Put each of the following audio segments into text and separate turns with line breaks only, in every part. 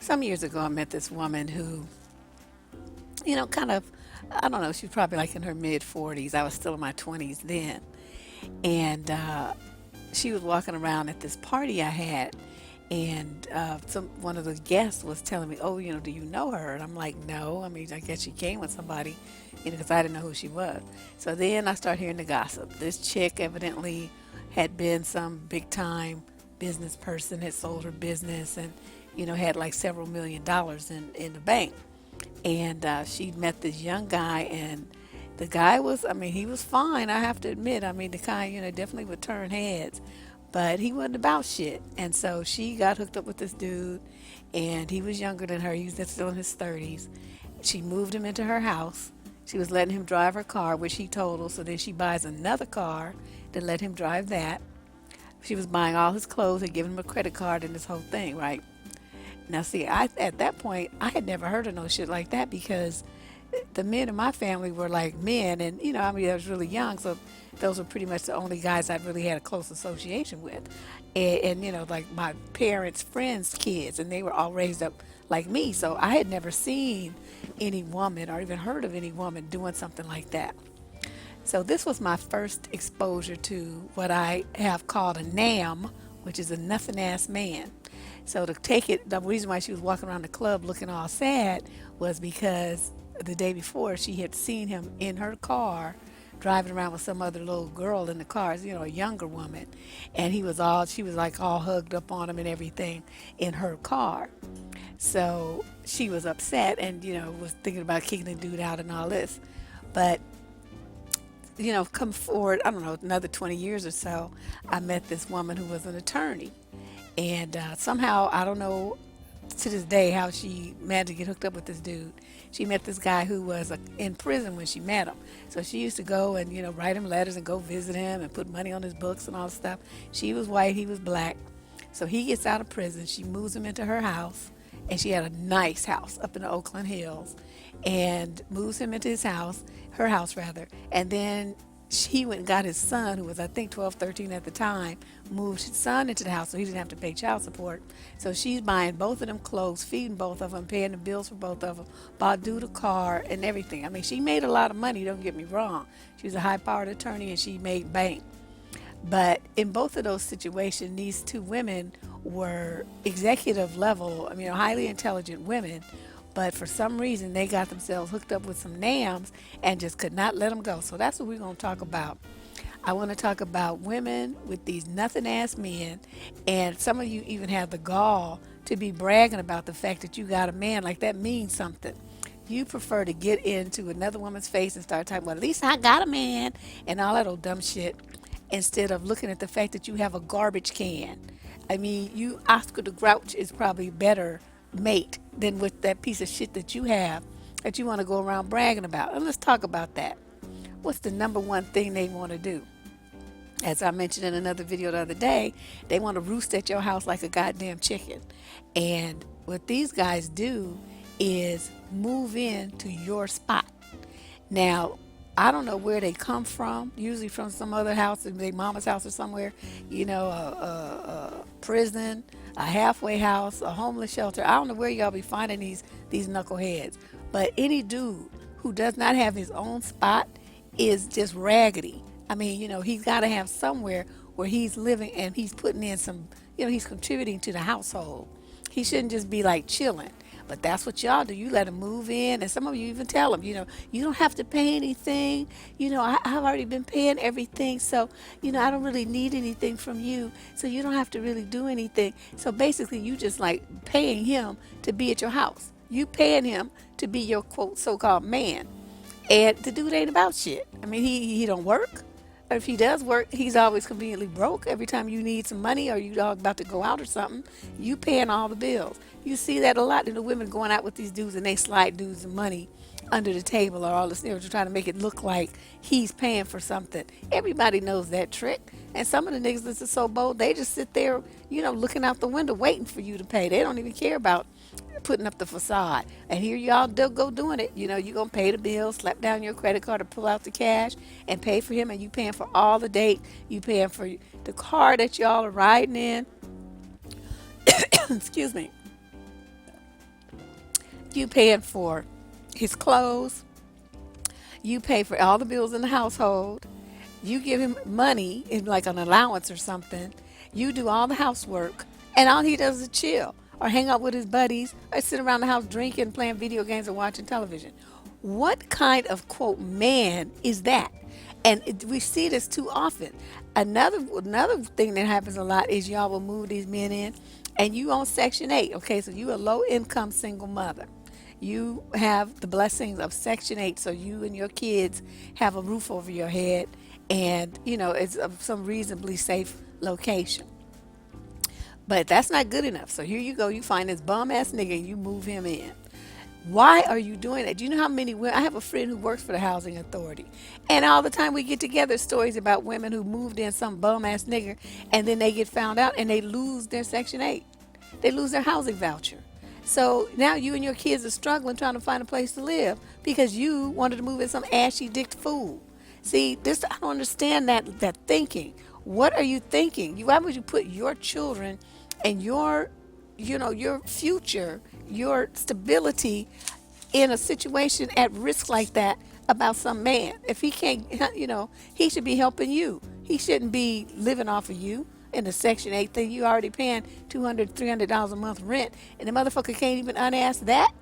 Some years ago, I met this woman who, kind of, I don't know, she was probably like in her mid 40s. I was still in my 20s then. And she was walking around at this party I had. And one of the guests was telling me, "Oh, do you know her?" And I'm like, "No. I mean, I guess she came with somebody, because I didn't know who she was." So then I start hearing the gossip. This chick evidently had been some big time business person, had sold her business, and had like several $1 million in the bank. And she met this young guy, and the guy was, I mean, he was fine, I have to admit. I mean, the kind, definitely would turn heads, but he wasn't about shit. And so she got hooked up with this dude, and he was younger than her. He was still in his 30s. She moved him into her house. She was letting him drive her car, which he totaled. So then she buys another car to let him drive that. She was buying all his clothes and giving him a credit card and this whole thing, right? Now, see, at that point, I had never heard of no shit like that because the men in my family were like men, and I mean, I was really young, so those were pretty much the only guys I really had a close association with, and like my parents' friends' kids, and they were all raised up like me, so I had never seen any woman or even heard of any woman doing something like that. So this was my first exposure to what I have called a NAM, which is a nothing ass man. So to take it, the reason why she was walking around the club looking all sad was because the day before she had seen him in her car driving around with some other little girl in the car, a younger woman, and she was like all hugged up on him and everything in her car. So she was upset and was thinking about kicking the dude out and all this. But come forward, I don't know, another 20 years or so, I met this woman who was an attorney. And somehow, I don't know to this day how she managed to get hooked up with this dude. She met this guy who was in prison when she met him. So she used to go and, write him letters and go visit him and put money on his books and all this stuff. She was white, he was black. So he gets out of prison. She moves him into her house. And she had a nice house up in the Oakland Hills. And moves him into his house, her house rather. And then he went and got his son, who was I think 12, 13 at the time, moved his son into the house so he didn't have to pay child support. So she's buying both of them clothes, feeding both of them, paying the bills for both of them, bought dude a car and everything. I mean, she made a lot of money, don't get me wrong. She was a high-powered attorney and she made bank. But in both of those situations, these two women were executive level, I mean, highly intelligent women, but for some reason they got themselves hooked up with some NAMs and just could not let them go. So that's what we're going to talk about. I want to talk about women with these nothing ass men, and some of you even have the gall to be bragging about the fact that you got a man. Like that means something. You prefer to get into another woman's face and start talking, well, at least I got a man, and all that old dumb shit, instead of looking at the fact that you have a garbage can. I mean, Oscar the Grouch is probably a better mate than with that piece of shit that you have that you want to go around bragging about. And let's talk about that. What's the number one thing they want to do? As I mentioned in another video the other day, they want to roost at your house like a goddamn chicken. And what these guys do is move in to your spot. Now, I don't know where they come from, usually from some other house, their mama's house or somewhere, a prison, a halfway house, a homeless shelter. I don't know where y'all be finding these knuckleheads. But any dude who does not have his own spot is just raggedy. I mean, he's got to have somewhere where he's living and he's putting in some, he's contributing to the household. He shouldn't just be like chilling. But that's what y'all do. You let them move in, and some of you even tell them, you don't have to pay anything. I've already been paying everything, so, I don't really need anything from you, so you don't have to really do anything. So basically, you just like paying him to be at your house. You paying him to be your, quote, so-called man. And the dude ain't about shit. I mean, he don't work. Or if he does work, he's always conveniently broke. Every time you need some money or you all about to go out or something, you paying all the bills. You see that a lot in the women going out with these dudes and they slide dudes the money under the table or all this, to try to make it look like he's paying for something. Everybody knows that trick. And some of the niggas that's so bold, they just sit there, looking out the window waiting for you to pay. They don't even care about putting up the facade. And here y'all go doing it. You're going to pay the bill, slap down your credit card or pull out the cash and pay for him. And you paying for all the date. You paying for the car that y'all are riding in. Excuse me. You paying for his clothes. You pay for all the bills in the household. You give him money in like an allowance or something. You do all the housework, and all he does is chill or hang out with his buddies or sit around the house drinking, playing video games, and watching television. What kind of quote man is that? And we see this too often. Another thing that happens a lot is y'all will move these men in, and you on Section 8. Okay, so you a low income single mother. You have the blessings of Section 8, so you and your kids have a roof over your head, and it's some reasonably safe location. But that's not good enough. So here you go, you find this bum ass nigga and you move him in. Why are you doing that? Do you know how many women? I have a friend who works for the housing authority, and all the time we get together stories about women who moved in some bum ass nigger, and then they get found out and they lose their Section 8. They lose their housing voucher. So now you and your kids are struggling trying to find a place to live because you wanted to move in some ashy dicked fool. See, this I don't understand that thinking. What are you thinking? Why would you put your children and your future, your stability in a situation at risk like that about some man? If he can't, he should be helping you. He shouldn't be living off of you in the Section 8 thing. You already paying $200, $300 a month rent, and the motherfucker can't even unask that.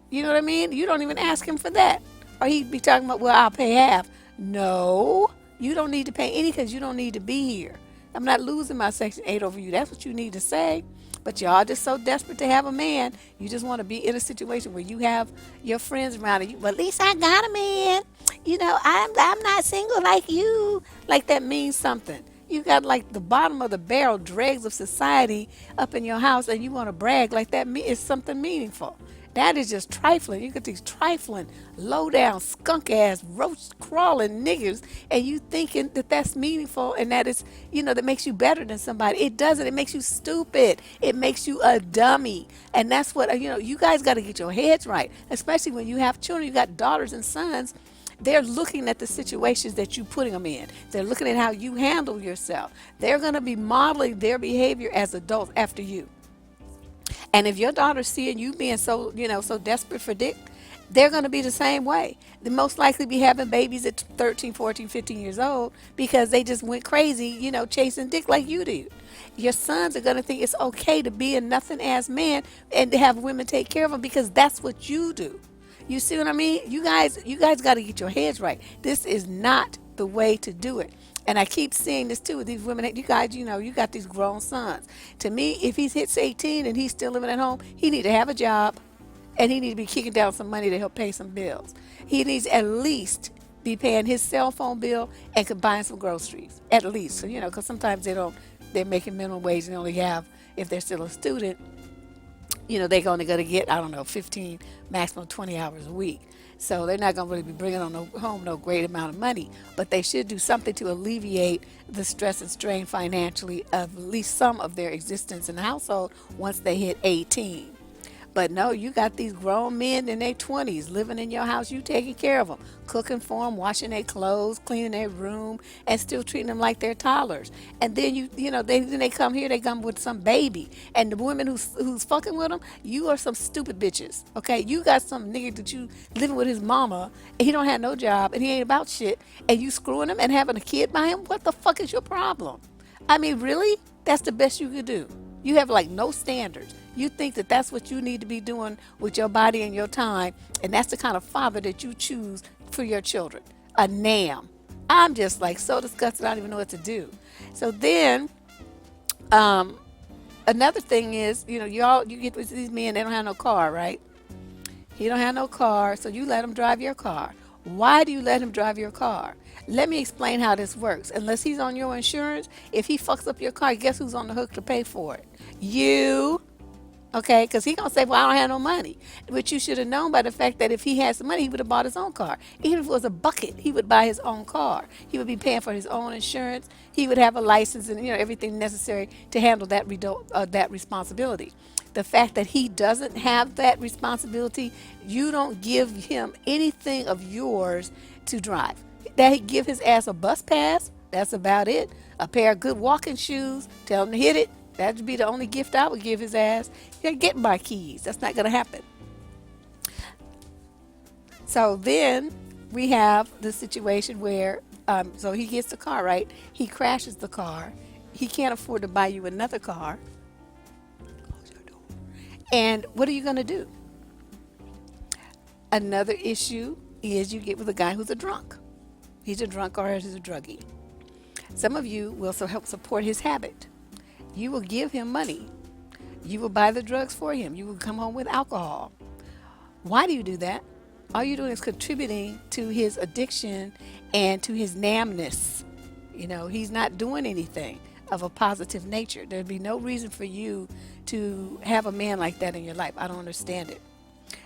You know what I mean? You don't even ask him for that. Or he'd be talking about, well, I'll pay half. No, you don't need to pay any because you don't need to be here. I'm not losing my Section 8 over you. That's what you need to say. But y'all just so desperate to have a man. You just want to be in a situation where you have your friends around and you, well, at least I got a man. I'm not single like you. Like that means something. You got like the bottom of the barrel dregs of society up in your house and you want to brag like that is something meaningful. That is just trifling. You get these trifling, low down, skunk ass, roach crawling niggers, and you thinking that that's meaningful and that is, that makes you better than somebody. It doesn't. It makes you stupid. It makes you a dummy. And that's what, you guys got to get your heads right, especially when you have children. You got daughters and sons. They're looking at the situations that you're putting them in. They're looking at how you handle yourself. They're going to be modeling their behavior as adults after you. And if your daughter's seeing you being so desperate for dick, they're going to be the same way. They most likely be having babies at 13, 14, 15 years old because they just went crazy, chasing dick like you did. Your sons are going to think it's okay to be a nothing ass man and to have women take care of them because that's what you do. You see what I mean? You guys got to get your heads right. This is not the way to do it. And I keep seeing this too with these women. You guys, you got these grown sons. To me, if he hits 18 and he's still living at home, he need to have a job and he need to be kicking down some money to help pay some bills. He needs at least be paying his cell phone bill and buying some groceries. At least, so, because sometimes they're making minimum wage and they only have, if they're still a student, they're only going to get, I don't know, 15, maximum 20 hours a week. So they're not going to really be bringing home no great amount of money. But they should do something to alleviate the stress and strain financially of at least some of their existence in the household once they hit 18. But no, you got these grown men in their 20s living in your house. You taking care of them, cooking for them, washing their clothes, cleaning their room, and still treating them like they're toddlers. And then they come here, they come with some baby, and the women who's fucking with them, you are some stupid bitches. Okay, you got some nigga that you living with his mama, and he don't have no job, and he ain't about shit, and you screwing him and having a kid by him. What the fuck is your problem? I mean, really? That's the best you could do. You have like no standards. You think that that's what you need to be doing with your body and your time, and that's the kind of father that you choose for your children. A nam. I'm just like so disgusted. I don't even know what to do. So then, another thing is, you get with these men. They don't have no car, right? He don't have no car, so you let him drive your car. Why do you let him drive your car? Let me explain how this works. Unless he's on your insurance, if he fucks up your car, guess who's on the hook to pay for it? You. Okay, because he going to say, well, I don't have no money. But you should have known by the fact that if he had some money, he would have bought his own car. Even if it was a bucket, he would buy his own car. He would be paying for his own insurance. He would have a license and everything necessary to handle that responsibility. The fact that he doesn't have that responsibility, you don't give him anything of yours to drive. That he give his ass a bus pass, that's about it. A pair of good walking shoes, tell him to hit it. That'd be the only gift I would give his ass. He ain't getting my keys. That's not going to happen. So then we have the situation where, so he gets the car, right? He crashes the car. He can't afford to buy you another car. And what are you going to do? Another issue is you get with a guy who's a drunk. He's a drunk or he's a druggie. Some of you will also help support his habit. You will give him money. You will buy the drugs for him. You will come home with alcohol. Why do you do that? All you're doing is contributing to his addiction and to his namness. He's not doing anything of a positive nature. There'd be no reason for you to have a man like that in your life. I don't understand it.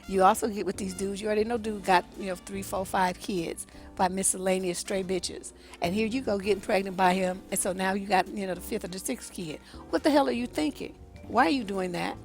You also get with these dudes. You already know dude got, 3, 4, 5 kids by miscellaneous stray bitches. And here you go getting pregnant by him. And so now you got, the 5th or the 6th kid. What the hell are you thinking? Why are you doing that?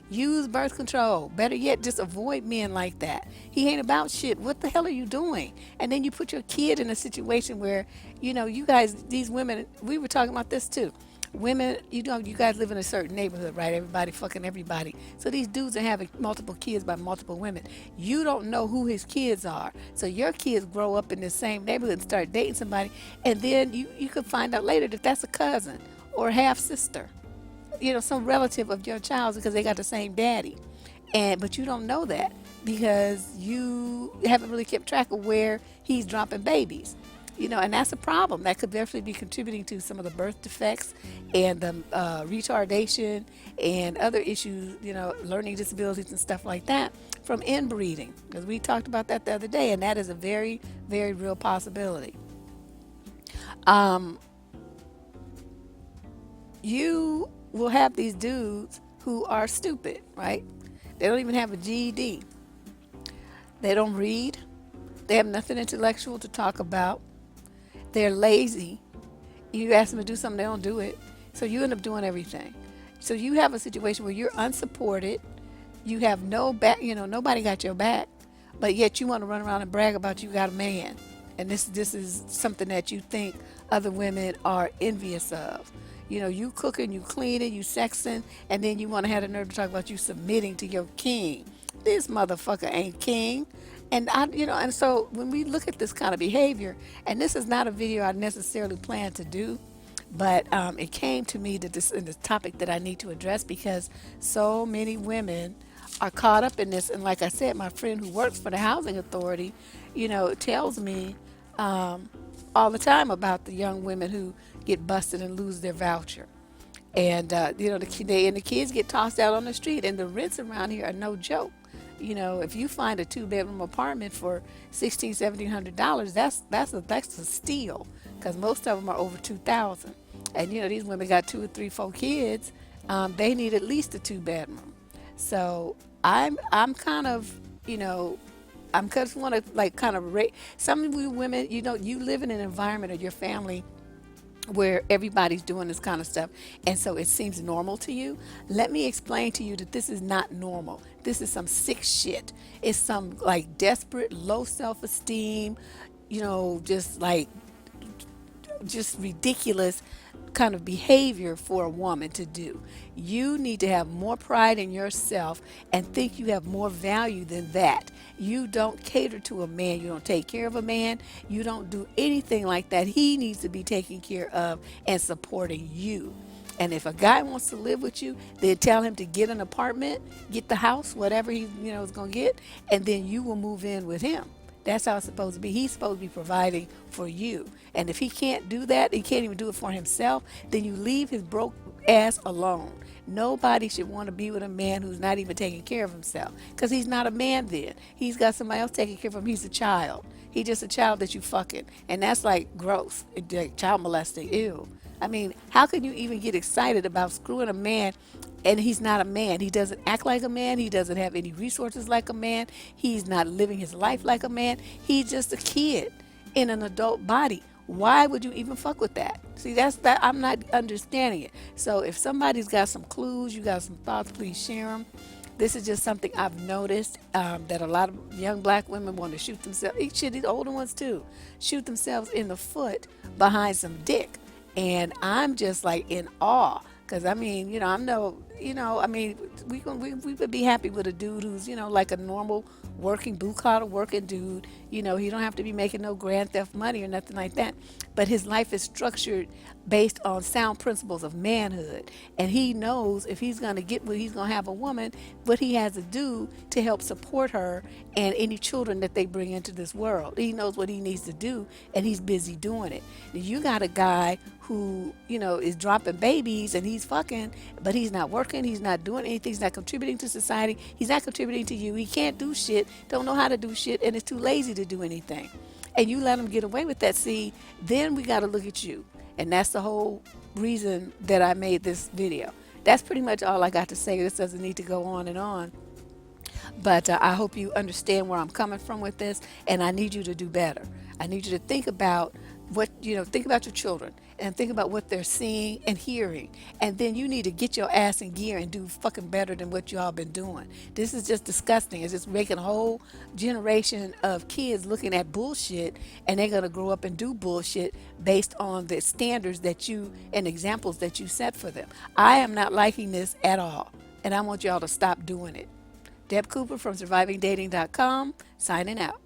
Use birth control. Better yet, just avoid men like that. He ain't about shit. What the hell are you doing? And then you put your kid in a situation where, you guys, these women, we were talking about this too. Women, you guys live in a certain neighborhood, right? Everybody fucking everybody. So these dudes are having multiple kids by multiple women. You don't know who his kids are. So your kids grow up in the same neighborhood and start dating somebody. And then you could find out later that that's a cousin or half sister, some relative of your child because they got the same daddy. But you don't know that because you haven't really kept track of where he's dropping babies. And that's a problem that could definitely be contributing to some of the birth defects and the retardation and other issues, learning disabilities and stuff like that from inbreeding. Because we talked about that the other day, and that is a very, very real possibility. You will have these dudes who are stupid, right? They don't even have a GED. They don't read. They have nothing intellectual to talk about. They're lazy. You ask them to do something, they don't do it. So you end up doing everything. So you have a situation where you're unsupported. You have no back, nobody got your back, but yet you want to run around and brag about you got a man. And this is something that you think other women are envious of. You cooking, you cleaning, you sexing, and then you want to have the nerve to talk about you submitting to your king. This motherfucker ain't king. And and so when we look at this kind of behavior, and this is not a video I necessarily plan to do, but it came to me that this is the topic that I need to address because so many women are caught up in this. And like I said, my friend who works for the housing authority, tells me all the time about the young women who get busted and lose their voucher. And, the kids get tossed out on the street, and the rents around here are no joke. If you find a 2-bedroom apartment for $1,600-$1,700, that's a steal, because most of them are over $2,000. And these women got 2 or 3, 4 kids. They need at least a 2-bedroom. So I'm kind of I'm just want to kind of rate some of you women. You live in an environment of your family where everybody's doing this kind of stuff, and so it seems normal to you. Let me explain to you that this is not normal. This is some sick shit. It's some desperate low self-esteem, just ridiculous kind of behavior for a woman to do. You need to have more pride in yourself and think you have more value than that. You don't cater to a man. You don't take care of a man. You don't do anything like that. He needs to be taken care of and supporting you. And if a guy wants to live with you, then tell him to get an apartment, get the house, whatever he is going to get, and then you will move in with him. That's how it's supposed to be. He's supposed to be providing for you. And if he can't do that, he can't even do it for himself, then you leave his broke ass alone. Nobody should want to be with a man who's not even taking care of himself, because he's not a man then. He's got somebody else taking care of him. He's a child. He's just a child that you fucking. And that's gross. Child molesting. Ew. I mean, how can you even get excited about screwing a man and he's not a man? He doesn't act like a man. He doesn't have any resources like a man. He's not living his life like a man. He's just a kid in an adult body. Why would you even fuck with that? See, that's that. I'm not understanding it. So if somebody's got some clues, you got some thoughts, please share them. This is just something I've noticed, that a lot of young black women want to shoot themselves, these older ones too, shoot themselves in the foot behind some dick. And I'm just in awe, because I know I mean, we would be happy with a dude who's, like a normal working, blue collar working dude. He don't have to be making no grand theft money or nothing like that. But his life is structured based on sound principles of manhood. And he knows if he's going to get what he's going to have a woman, what he has to do to help support her and any children that they bring into this world. He knows what he needs to do, and he's busy doing it. Now, you got a guy who, is dropping babies and he's fucking, but he's not working, he's not doing anything, he's not contributing to society, he's not contributing to you, he can't do shit, don't know how to do shit, and is too lazy to do anything. And you let him get away with that, see, then we got to look at you. And that's the whole reason that I made this video. That's pretty much all I got to say. This doesn't need to go on and on. But I hope you understand where I'm coming from with this, and I need you to do better. I need you to think about think about your children and think about what they're seeing and hearing. And then you need to get your ass in gear and do fucking better than what y'all been doing. This is just disgusting. It's just making a whole generation of kids looking at bullshit, and they're going to grow up and do bullshit based on the standards that you and examples that you set for them. I am not liking this at all, and I want y'all to stop doing it. Deb Cooper from survivingdating.com, signing out.